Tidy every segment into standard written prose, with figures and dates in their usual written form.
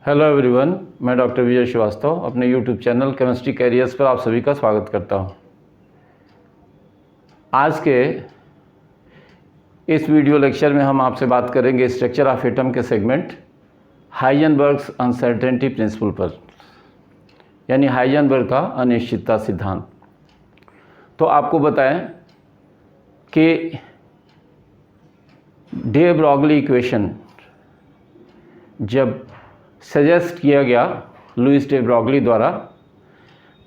Hello everyone, मैं doctor विजय श्रीवास्तव अपने YouTube channel chemistry carriers पर आप सभी का स्वागत करता हूं। आज के इस वीडियो लेक्चर में हम आपसे बात करेंगे स्ट्रक्चर ऑफ एटम के सेगमेंट हाइजेनबर्ग्स अनसर्टेनिटी प्रिंसिपल पर, यानी हाइजेनबर्ग का अनिश्चितता सिद्धांत। तो आपको बताएं कि डे ब्रॉगली इक्वेशन जब सजेस्ट किया गया लुईस डे ब्रॉगली द्वारा,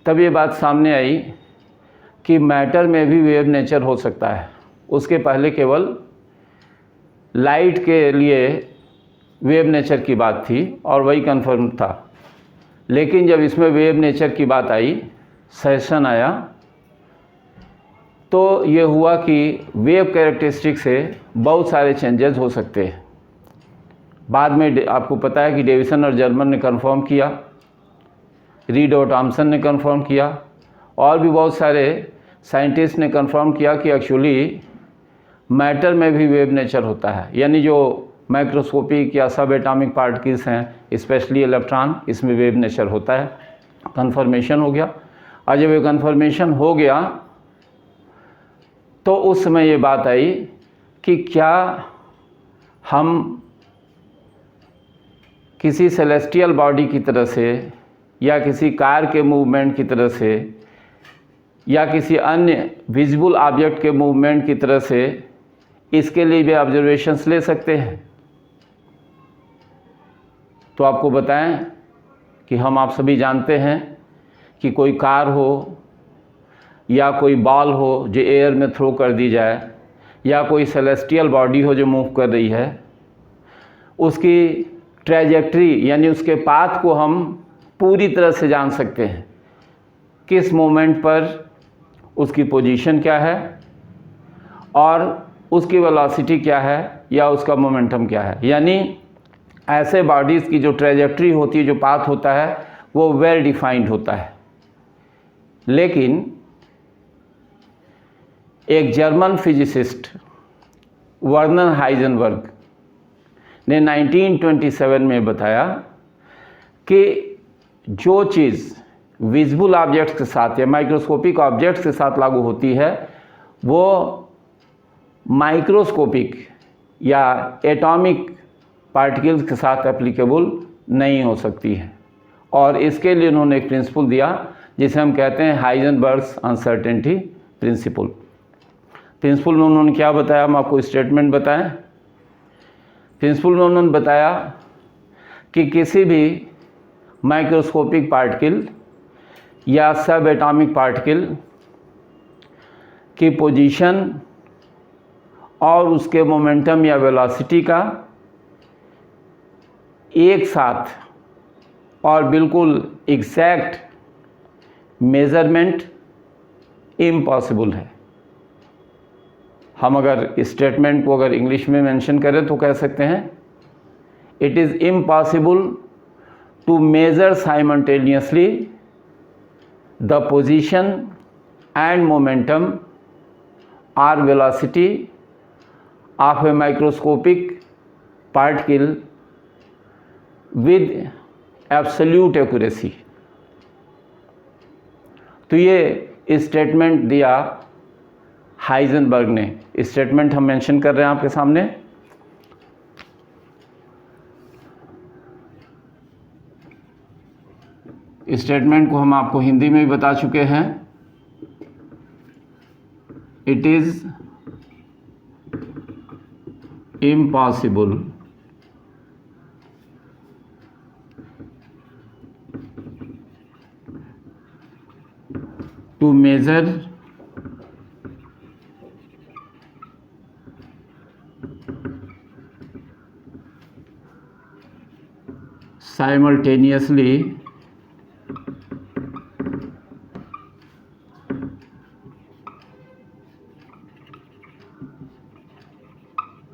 तब ये बात सामने आई कि मैटर में भी वेव नेचर हो सकता है। उसके पहले केवल लाइट के लिए वेव नेचर की बात थी और वही कंफर्म था, लेकिन जब इसमें वेव नेचर की बात आई, सजेशन आया, तो ये हुआ कि वेव कैरेक्टरिस्टिक से बहुत सारे चेंजेस हो सकते हैं। बाद में आपको पता है कि डेविसन और जर्मन ने कंफर्म किया, रीड और थॉमसन ने कंफर्म किया, और भी बहुत सारे साइंटिस्ट ने कंफर्म किया कि एक्चुअली मैटर में भी वेव नेचर होता है, यानी जो माइक्रोस्कोपिक या सब एटॉमिक पार्टिकल्स हैं, स्पेशली इलेक्ट्रॉन, इसमें वेव नेचर होता है। कंफर्मेशन हो गया, और जब ये कंफर्मेशन हो गया तो उस समय ये बात आई कि क्या हम किसी सेलेस्टियल बॉडी की तरह से या किसी कार के मूवमेंट की तरह से या किसी अन्य विजिबल ऑब्जेक्ट के मूवमेंट की तरह से इसके लिए भी ऑब्जर्वेशंस ले सकते हैं। तो आपको बताएं कि हम आप सभी जानते हैं कि कोई कार हो या कोई बॉल हो जो एयर में थ्रो कर दी जाए, या कोई सेलेस्टियल बॉडी हो जो मूव कर रही है, उसकी ट्रैजेक्टरी यानी उसके पाथ को हम पूरी तरह से जान सकते हैं। किस मोमेंट पर उसकी पोजीशन क्या है और उसकी वेलोसिटी क्या है या उसका मोमेंटम क्या है। यानी ऐसे बॉडीज़ की जो ट्रैजेक्टरी होती है, जो पाथ होता है, वो वेल डिफाइंड होता है। लेकिन एक जर्मन फिजिसिस्ट वर्नर हाइजेनबर्ग ने 1927 में बताया कि जो चीज़ विजिबल ऑब्जेक्ट्स के साथ या माइक्रोस्कोपिक ऑब्जेक्ट्स के साथ लागू होती है, वो माइक्रोस्कोपिक या एटॉमिक पार्टिकल्स के साथ एप्लीकेबल नहीं हो सकती है। और इसके लिए उन्होंने एक प्रिंसिपल दिया जिसे हम कहते हैं हाइजेनबर्ग्स अनसर्टेनिटी प्रिंसिपल। प्रिंसिपल में उन्होंने क्या बताया, हम आपको स्टेटमेंट बताएं। प्रिंसिपल में उन्होंने बताया कि किसी भी माइक्रोस्कोपिक पार्टिकल या सब एटॉमिक पार्टिकल की पोजीशन और उसके मोमेंटम या वेलोसिटी का एक साथ और बिल्कुल एग्जैक्ट मेज़रमेंट इम्पॉसिबल है। हम अगर स्टेटमेंट को अगर इंग्लिश में मेंशन करें तो कह सकते हैं, it is impossible to measure simultaneously the position and momentum और velocity of a microscopic particle with absolute accuracy. तो ये स्टेटमेंट दिया हाइजेनबर्ग ने। स्टेटमेंट हम मेंशन कर रहे हैं आपके सामने। स्टेटमेंट को हम आपको हिंदी में भी बता चुके हैं। It is impossible to measure simultaneously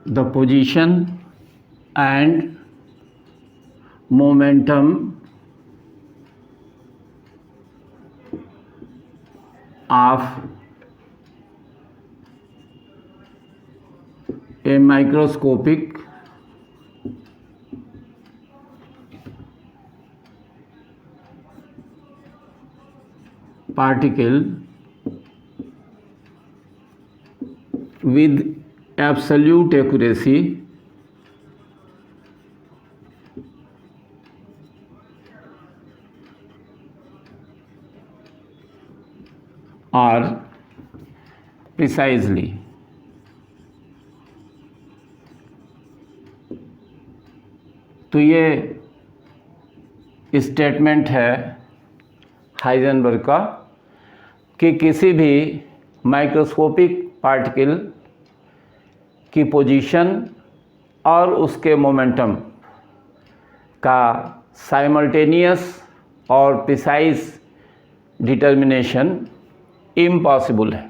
the position and momentum of a microscopic particle with absolute accuracy or precisely. तो ये स्टेटमेंट है हाइजेनबर्ग का कि किसी भी माइक्रोस्कोपिक पार्टिकल की पोजीशन और उसके मोमेंटम का साइमल्टेनियस और प्रिसाइज डिटर्मिनेशन इम्पॉसिबल है।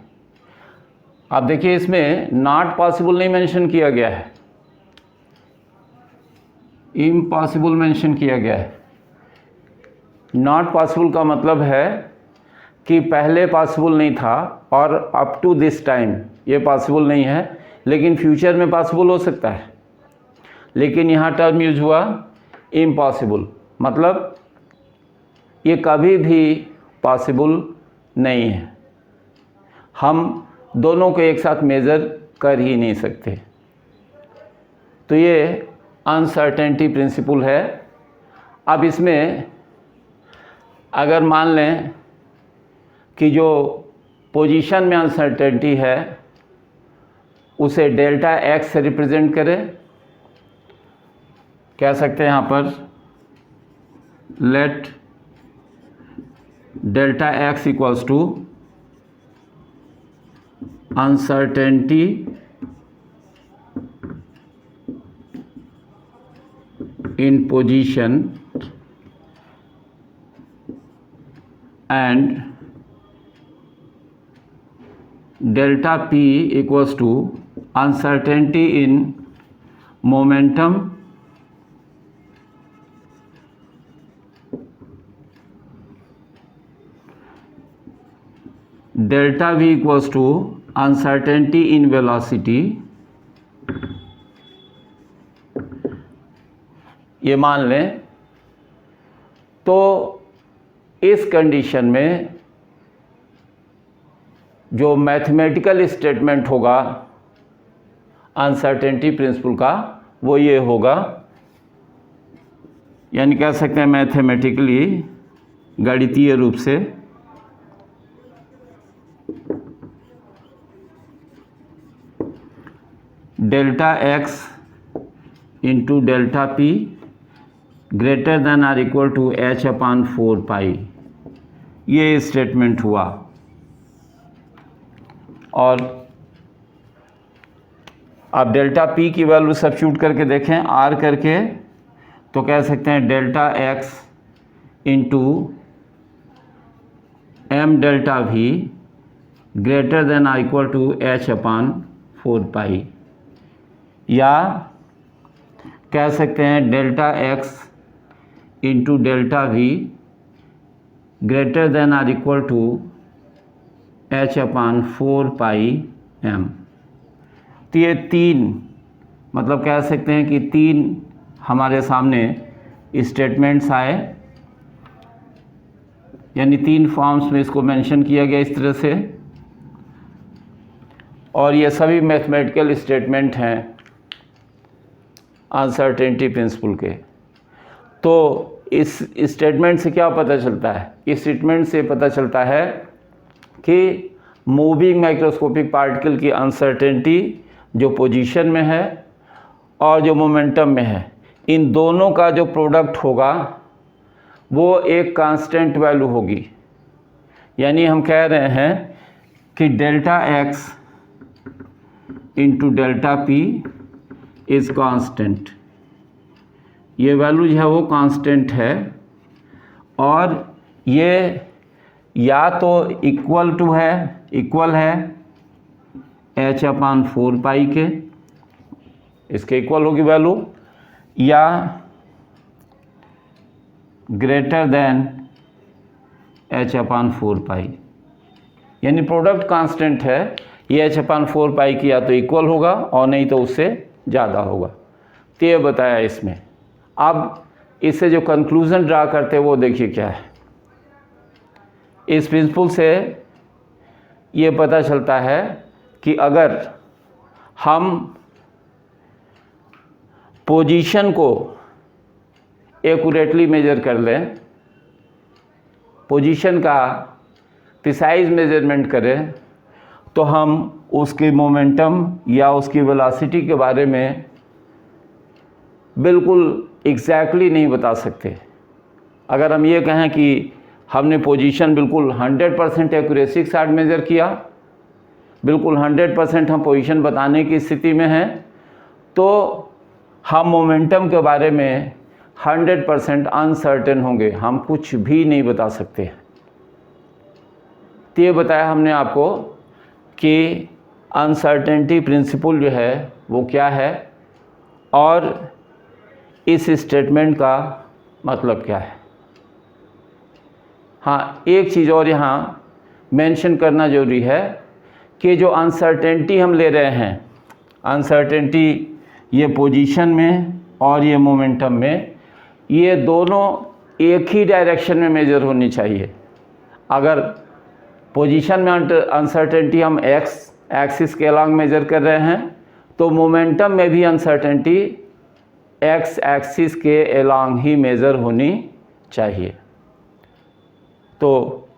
आप देखिए इसमें नॉट पॉसिबल नहीं मेंशन किया गया है, इम्पॉसिबल मेंशन किया गया है। नॉट पॉसिबल का मतलब है कि पहले पॉसिबल नहीं था और अप टू दिस टाइम ये पॉसिबल नहीं है, लेकिन फ्यूचर में पॉसिबल हो सकता है। लेकिन यहाँ टर्म यूज हुआ इम्पॉसिबल, मतलब ये कभी भी पॉसिबल नहीं है। हम दोनों को एक साथ मेज़र कर ही नहीं सकते। तो ये अनसर्टेनिटी प्रिंसिपल है। अब इसमें अगर मान लें कि जो पोजीशन में अनसर्टेनिटी है उसे डेल्टा एक्स से रिप्रेजेंट करें, कह सकते हैं यहाँ पर let delta x equals to uncertainty in position and delta p equals to uncertainty in momentum delta v equals to uncertainty in velocity। ये मान लें तो इस कंडीशन में जो मैथमेटिकल स्टेटमेंट होगा अनसर्टेनिटी प्रिंसिपल का वो ये होगा, यानी कह सकते हैं मैथमेटिकली गणितीय रूप से delta x into delta p greater than or equal to h upon 4 pi, ये स्टेटमेंट हुआ। और आप डेल्टा पी की वैल्यू सब्स्टिट्यूट करके देखें आर करके, तो कह सकते हैं delta x into m delta भी greater than or equal to h upon 4 pi, या कह सकते हैं delta x into delta v greater than or equal to h upon 4 pi M. तो ये तीन, मतलब कह सकते हैं कि तीन हमारे सामने स्टेटमेंट्स आए, यानी तीन फॉर्म्स में इसको मेंशन किया गया इस तरह से, और ये सभी मैथमेटिकल स्टेटमेंट हैं अनसर्टेनिटी प्रिंसिपल के। तो इस स्टेटमेंट से क्या पता चलता है? इस स्टेटमेंट से पता चलता है कि मूविंग माइक्रोस्कोपिक पार्टिकल की अनसर्टेनिटी जो पोजीशन में है और जो मोमेंटम में है, इन दोनों का जो प्रोडक्ट होगा वो एक कांस्टेंट वैल्यू होगी। यानी हम कह रहे हैं कि delta x into delta P is constant, ये वैल्यू जो है वो कांस्टेंट है, और ये या तो इक्वल है एच अपान 4 पाई के, इसके इक्वल होगी वैल्यू, या ग्रेटर देन एच अपान 4 पाई, यानी प्रोडक्ट कांस्टेंट है। ये एच अपान 4 पाई की या तो इक्वल होगा और नहीं तो उससे ज़्यादा होगा। तो ये बताया इसमें। अब इससे जो कंक्लूज़न ड्रा करते हैं वो देखिए क्या है। इस प्रिंसिपल से ये पता चलता है कि अगर हम पोजीशन को एक्यूरेटली मेजर कर लें, पोजीशन का प्रिसाइज मेजरमेंट करें, तो हम उसके मोमेंटम या उसकी वेलोसिटी के बारे में बिल्कुल एग्जैक्टली नहीं बता सकते। अगर हम ये कहें कि हमने पोजीशन बिल्कुल 100% एक्यूरेसी के साथ मेज़र किया, बिल्कुल 100% हम पोजीशन बताने की स्थिति में हैं, तो हम मोमेंटम के बारे में 100% अनसर्टेन होंगे, हम कुछ भी नहीं बता सकते। तो ये बताया हमने आपको कि अनसर्टेनिटी प्रिंसिपल जो है वो क्या है और इस स्टेटमेंट का मतलब क्या है। हाँ, एक चीज़ और यहाँ मेंशन करना ज़रूरी है कि जो अनसर्टेनिटी हम ले रहे हैं, अनसर्टेनिटी ये पोजीशन में और ये मोमेंटम में, ये दोनों एक ही डायरेक्शन में मेजर होनी चाहिए। अगर पोजीशन में अनसर्टेनिटी हम एक्स एक्सिस के अलॉन्ग मेजर कर रहे हैं, तो मोमेंटम में भी अनसर्टेनिटी एक्स एक्सिस के अलॉन्ग ही मेजर होनी चाहिए। तो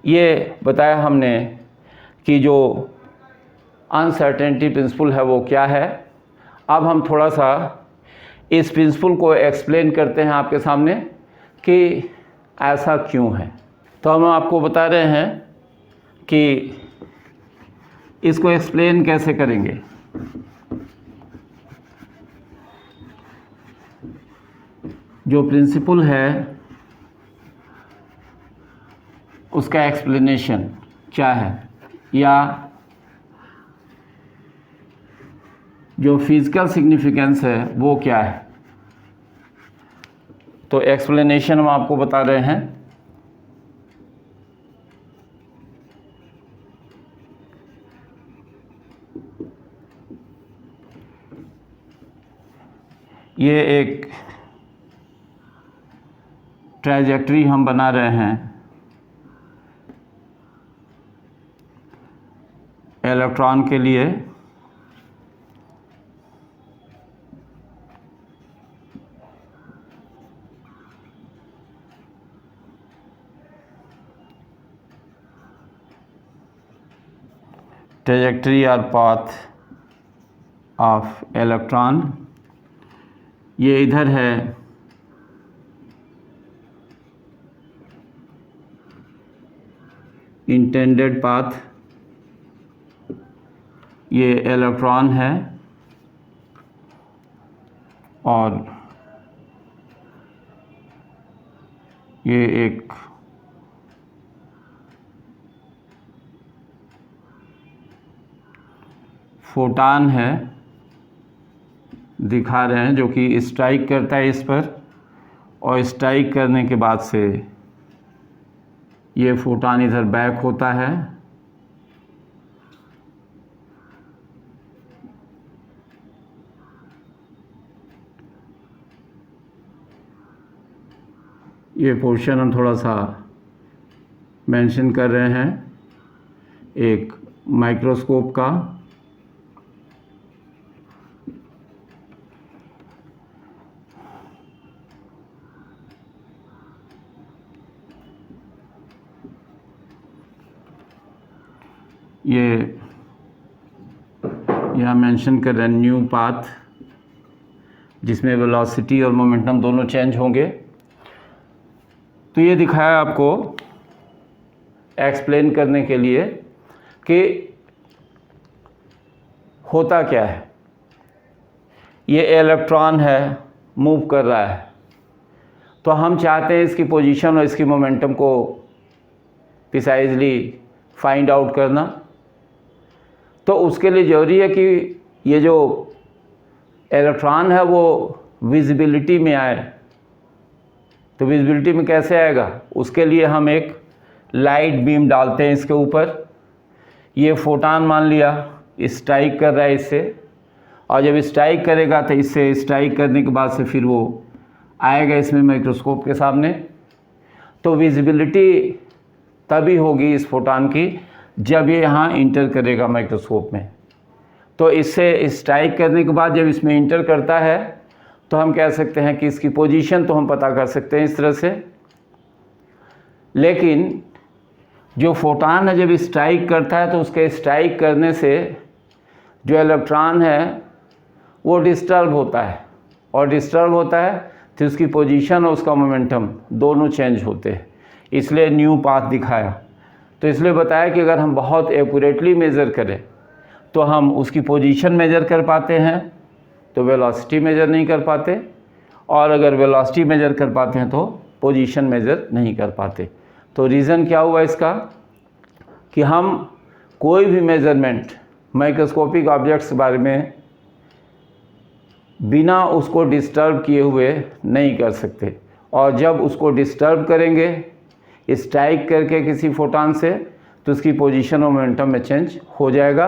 ये बताया हमने कि जो अनसर्टेनिटी प्रिंसिपल है वो क्या है। अब हम थोड़ा सा इस प्रिंसिपल को एक्सप्लेन करते हैं आपके सामने कि ऐसा क्यों है। तो हम आपको बता रहे हैं कि इसको एक्सप्लेन कैसे करेंगे। जो प्रिंसिपल है उसका एक्सप्लेनेशन क्या है, या जो फिज़िकल सिग्निफिकेंस है वो क्या है। तो एक्सप्लेनेशन हम आपको बता रहे हैं। ये एक ट्रैजेक्टरी हम बना रहे हैं इलेक्ट्रॉन के लिए। ट्रैजेक्टरी और पाथ ऑफ इलेक्ट्रॉन, ये इधर है इंटेंडेड पाथ, ये इलेक्ट्रॉन है और ये एक फोटान है, दिखा रहे हैं, जो कि स्ट्राइक करता है इस पर, और स्ट्राइक करने के बाद से ये फोटान इधर बैक होता है। ये पोर्शन हम थोड़ा सा मेंशन कर रहे हैं एक माइक्रोस्कोप का। ये यहाँ मेंशन कर रहे हैं न्यू पाथ, जिसमें वेलोसिटी और मोमेंटम दोनों चेंज होंगे। तो ये दिखाया आपको एक्सप्लेन करने के लिए कि होता क्या है। ये इलेक्ट्रॉन है, मूव कर रहा है, तो हम चाहते हैं इसकी पोजीशन और इसकी मोमेंटम को प्रिसाइजली फाइंड आउट करना। तो उसके लिए ज़रूरी है कि ये जो इलेक्ट्रॉन है वो विजिबिलिटी में आए। तो विजिबिलिटी में कैसे आएगा, उसके लिए हम एक लाइट बीम डालते हैं इसके ऊपर। ये फोटान मान लिया स्ट्राइक कर रहा है इससे, और जब स्ट्राइक करेगा तो इससे स्ट्राइक करने के बाद से फिर वो आएगा इसमें माइक्रोस्कोप के सामने। तो विजिबिलिटी तभी होगी इस फोटॉन की जब ये यहाँ इंटर करेगा माइक्रोस्कोप में। तो इससे स्ट्राइक करने के बाद जब इसमें इंटर करता है तो हम कह सकते हैं कि इसकी पोजीशन तो हम पता कर सकते हैं इस तरह से, लेकिन जो फोटॉन है जब स्ट्राइक करता है तो उसके स्ट्राइक करने से जो इलेक्ट्रॉन है वो डिस्टर्ब होता है, और डिस्टर्ब होता है तो उसकी पोजीशन और उसका मोमेंटम दोनों चेंज होते हैं, इसलिए न्यू पाथ दिखाया। तो इसलिए बताया कि अगर हम बहुत एक्यूरेटली मेज़र करें तो हम उसकी पोजीशन मेज़र कर पाते हैं, तो वेलोसिटी मेज़र नहीं कर पाते, और अगर वेलोसिटी मेज़र कर पाते हैं तो पोजीशन मेज़र नहीं कर पाते। तो रीज़न क्या हुआ इसका कि हम कोई भी मेज़रमेंट माइक्रोस्कोपिक ऑब्जेक्ट्स के बारे में बिना उसको डिस्टर्ब किए हुए नहीं कर सकते, और जब उसको डिस्टर्ब करेंगे स्ट्राइक करके किसी फोटॉन से तो उसकी पोजीशन और मोमेंटम में चेंज हो जाएगा।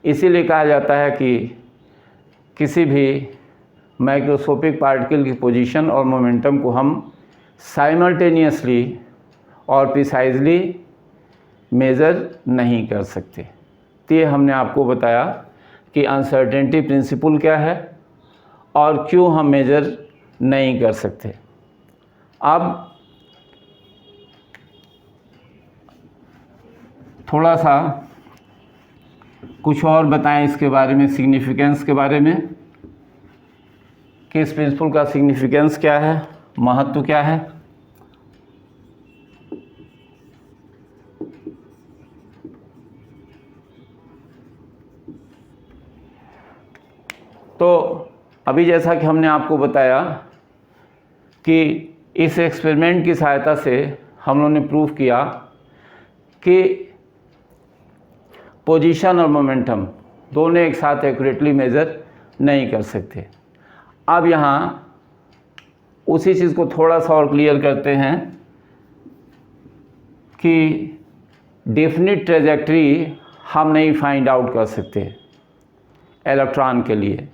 इसीलिए कहा जाता है कि किसी भी माइक्रोस्कोपिक पार्टिकल की पोजीशन और मोमेंटम को हम साइमल्टेनियसली और प्रिसाइजली मेज़र नहीं कर सकते। तो ये हमने आपको बताया कि अनसर्टेनिटी प्रिंसिपल क्या है और क्यों हम मेज़र नहीं कर सकते। अब थोड़ा सा कुछ और बताएं इसके बारे में, सिग्निफिकेंस के बारे में, कि इस प्रिंसिपल का सिग्निफिकेंस क्या है, महत्व क्या है। तो अभी जैसा कि हमने आपको बताया कि इस एक्सपेरिमेंट की सहायता से हम लोगों ने प्रूव किया कि पोजीशन और मोमेंटम दोनों एक साथ एक्यूरेटली मेज़र नहीं कर सकते। अब यहाँ उसी चीज़ को थोड़ा सा और क्लियर करते हैं कि डेफिनिट ट्रेजेक्टरी हम नहीं फाइंड आउट कर सकते इलेक्ट्रॉन के लिए।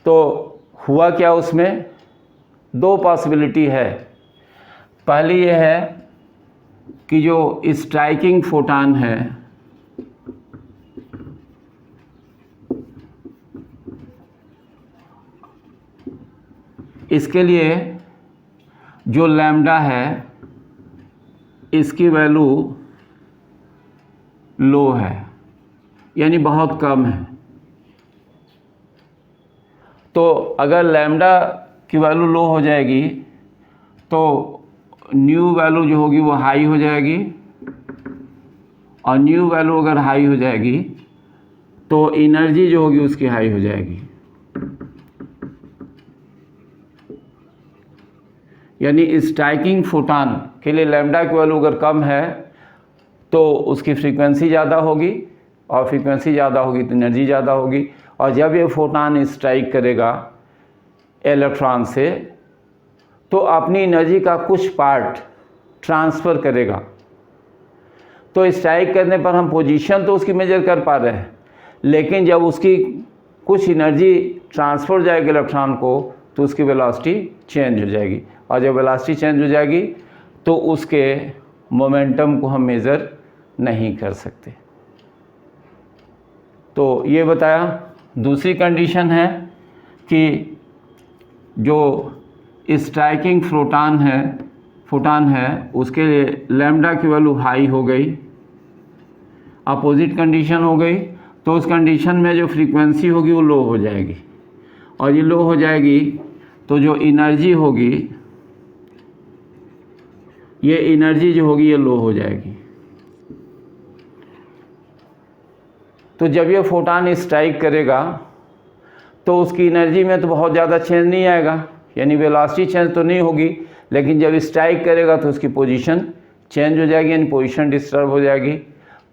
तो हुआ क्या, उसमें दो पॉसिबिलिटी है। पहली ये है कि जो स्ट्राइकिंग फोटॉन है इसके लिए जो लैम्डा है इसकी वैल्यू लो है, यानी बहुत कम है। तो अगर लैम्डा की वैल्यू लो हो जाएगी तो न्यू वैल्यू जो होगी वो हाई हो जाएगी, और न्यू वैल्यू अगर हाई हो जाएगी तो एनर्जी जो होगी उसकी हाई हो जाएगी। यानी स्ट्राइकिंग फोटॉन के लिए लैम्डा की वैल्यू अगर कम है तो उसकी फ्रीक्वेंसी ज़्यादा होगी, और फ्रीक्वेंसी ज़्यादा होगी तो एनर्जी ज़्यादा होगी। और जब ये फोटॉन स्ट्राइक करेगा इलेक्ट्रॉन से तो अपनी एनर्जी का कुछ पार्ट ट्रांसफ़र करेगा। तो स्ट्राइक करने पर हम पोजीशन तो उसकी मेजर कर पा रहे हैं, लेकिन जब उसकी कुछ एनर्जी ट्रांसफ़र हो जाएगी इलेक्ट्रॉन को तो उसकी वेलोसिटी चेंज हो जाएगी, और जब वेलोसिटी चेंज हो जाएगी तो उसके मोमेंटम को हम मेज़र नहीं कर सकते। तो ये बताया। दूसरी कंडीशन है कि जो स्ट्राइकिंग फोटॉन है उसके लिए लैम्डा की वैल्यू हाई हो गई, अपोजिट कंडीशन हो गई। तो उस कंडीशन में जो फ्रीक्वेंसी होगी वो लो हो जाएगी, और ये लो हो जाएगी तो जो एनर्जी होगी ये एनर्जी जो होगी ये लो हो जाएगी। तो जब ये फोटॉन स्ट्राइक करेगा तो उसकी एनर्जी में तो बहुत ज़्यादा चेंज नहीं आएगा, यानी वेलोसिटी चेंज तो नहीं होगी, लेकिन जब स्ट्राइक करेगा तो उसकी पोजीशन चेंज हो जाएगी, यानी पोजीशन डिस्टर्ब हो जाएगी।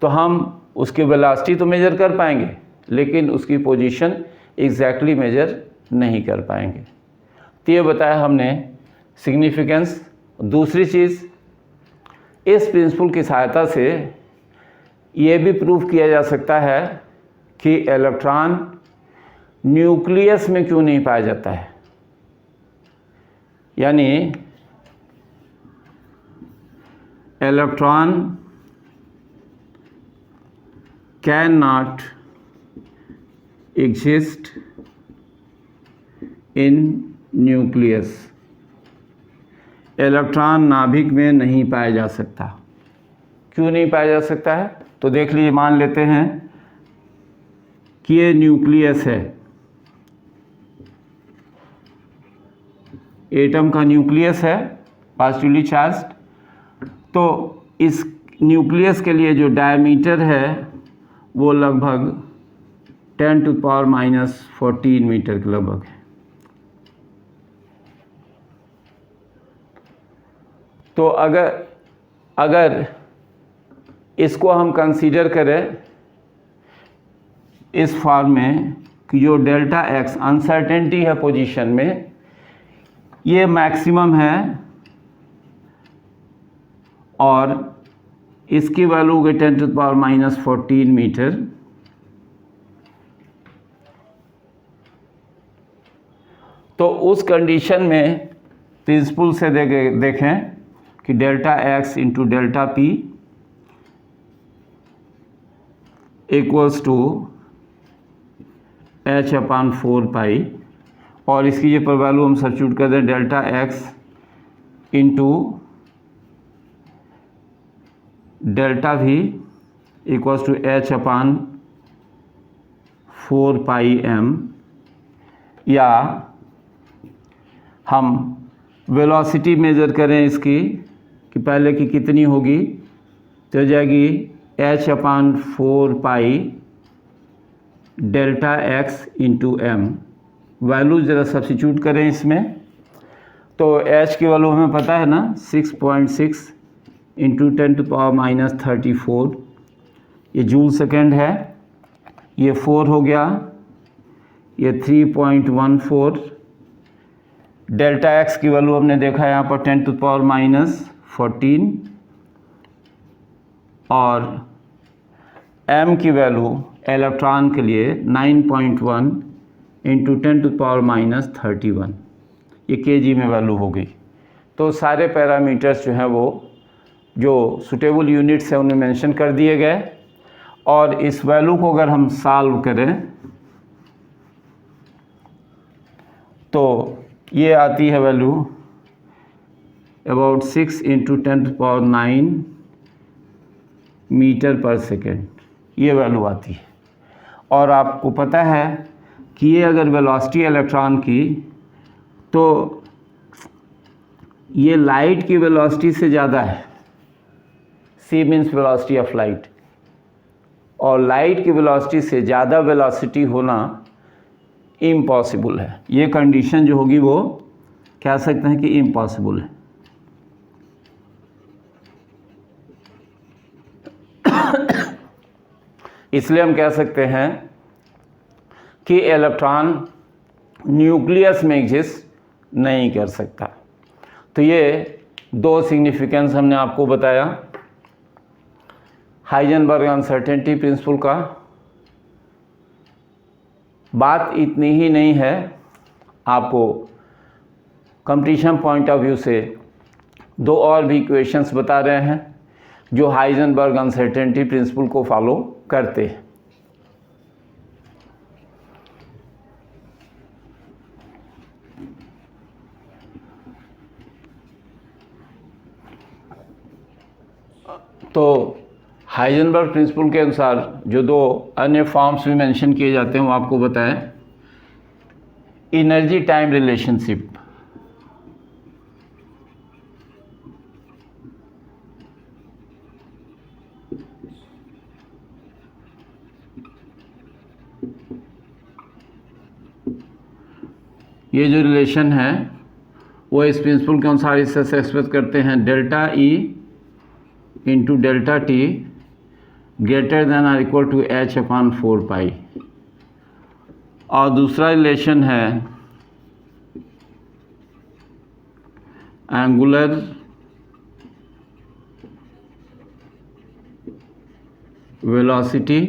तो हम उसकी वेलोसिटी तो मेज़र कर पाएंगे लेकिन उसकी पोजीशन एग्जैक्टली मेज़र नहीं कर पाएंगे। तो ये बताया हमने सिग्निफिकेंस। दूसरी चीज़, इस प्रिंसिपल की सहायता से ये भी प्रूव किया जा सकता है कि इलेक्ट्रॉन न्यूक्लियस में क्यों नहीं पाया जाता है। यानी electron can not exist in nucleus, electron नाभिक में नहीं पाया जा सकता। क्यों नहीं पाया जा सकता है? तो देख लीजिए, मान लेते हैं कि ये न्यूक्लियस है, एटम का न्यूक्लियस है पॉजिटिवली चार्ज्ड, तो इस न्यूक्लियस के लिए जो डायमीटर है वो लगभग 10⁻⁻14 मीटर के लगभग है। तो अगर इसको हम कंसीडर करें इस फॉर्म में कि जो डेल्टा एक्स अनसर्टेनिटी है पोजीशन में, ये मैक्सिमम है और इसकी वैल्यू के 10⁻⁻14 मीटर, तो उस कंडीशन में प्रिंसिपल से देखें कि delta x into delta p equals to h/4 और इसकी ये पर वैल्यू हम सब्स्टिट्यूट कर दें, delta x into delta v equals to h/4πm, या हम वेलोसिटी मेज़र करें इसकी कि पहले की कितनी होगी, तो हो जाएगी h/4π delta x into m. Value ज़रा सब्स्टिट्यूट करें इसमें, तो h की वैल्यू हमें पता है ना, 6.6 इंटू 10⁻⁻34, ये जूल सेकेंड है, ये 4 हो गया, ये 3.14। डेल्टा एक्स की वैल्यू हमने देखा यहाँ पर 10⁻⁻14 और m की वैल्यू इलेक्ट्रॉन के लिए 9.1 इंटू 10⁻31, ये kg में वैल्यू हो गई। तो सारे पैरामीटर्स जो हैं वो जो सुटेबल यूनिट्स हैं उन्हें मेंशन कर दिए गए, और इस वैल्यू को अगर हम सॉल्व करें तो ये आती है वैल्यू अबाउट 6 इंटू 10⁹ मीटर पर सेकेंड, ये वैल्यू आती है। और आपको पता है कि ये अगर वेलोसिटी इलेक्ट्रॉन की, तो ये लाइट की वेलोसिटी से ज़्यादा है। c means velocity of light, और लाइट की वेलोसिटी से ज़्यादा वेलोसिटी होना इम्पॉसिबल है। ये कंडीशन जो होगी वो कह सकते हैं कि इम्पॉसिबल है। इसलिए हम कह सकते हैं कि इलेक्ट्रॉन न्यूक्लियस में एग्जिस्ट नहीं कर सकता। तो ये दो सिग्निफिकेंस हमने आपको बताया हाइजेनबर्ग अनसर्टेनिटी प्रिंसिपल का। बात इतनी ही नहीं है, आपको कंपटीशन पॉइंट ऑफ व्यू से दो और भी इक्वेशंस बता रहे हैं जो हाइजेनबर्ग अनसर्टेनिटी प्रिंसिपल को फॉलो करते हैं। तो हाइजेनबर्ग प्रिंसिपल के अनुसार जो दो अन्य फॉर्म्स भी मेंशन किए जाते हैं वो आपको बताएं। एनर्जी टाइम रिलेशनशिप, ये जो रिलेशन है वो इस प्रिंसिपल के अनुसार इससे एक्सप्रेस करते हैं delta E into delta t greater than or equal to h/4π। और दूसरा रिलेशन है एंगुलर वेलोसिटी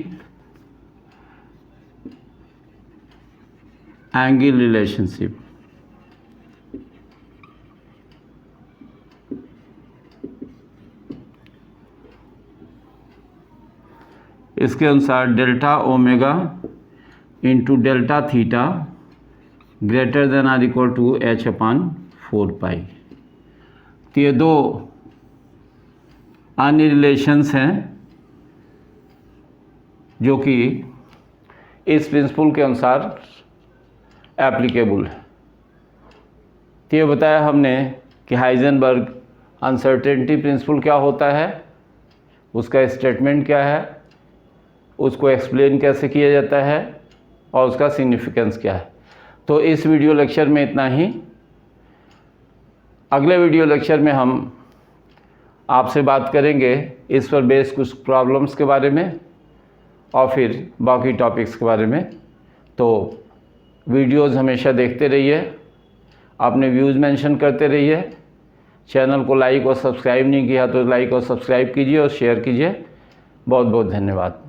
एंगल रिलेशनशिप। इसके अनुसार delta omega into delta theta greater than or equal to h/4 तो ये दो अन्य रिलेशंस हैं जो कि इस प्रिंसिपल के अनुसार एप्लीकेबल है। तो ये बताया हमने कि हाइजेनबर्ग अनसर्टेनिटी प्रिंसिपल क्या होता है, उसका स्टेटमेंट क्या है, उसको एक्सप्लेन कैसे किया जाता है और उसका सिग्निफिकेंस क्या है। तो इस वीडियो लेक्चर में इतना ही। अगले वीडियो लेक्चर में हम आपसे बात करेंगे इस पर बेस कुछ प्रॉब्लम्स के बारे में और फिर बाकी टॉपिक्स के बारे में। तो वीडियोज़ हमेशा देखते रहिए, अपने व्यूज़ मेंशन करते रहिए। चैनल को लाइक और सब्सक्राइब नहीं किया तो लाइक और सब्सक्राइब कीजिए और शेयर कीजिए। बहुत बहुत धन्यवाद।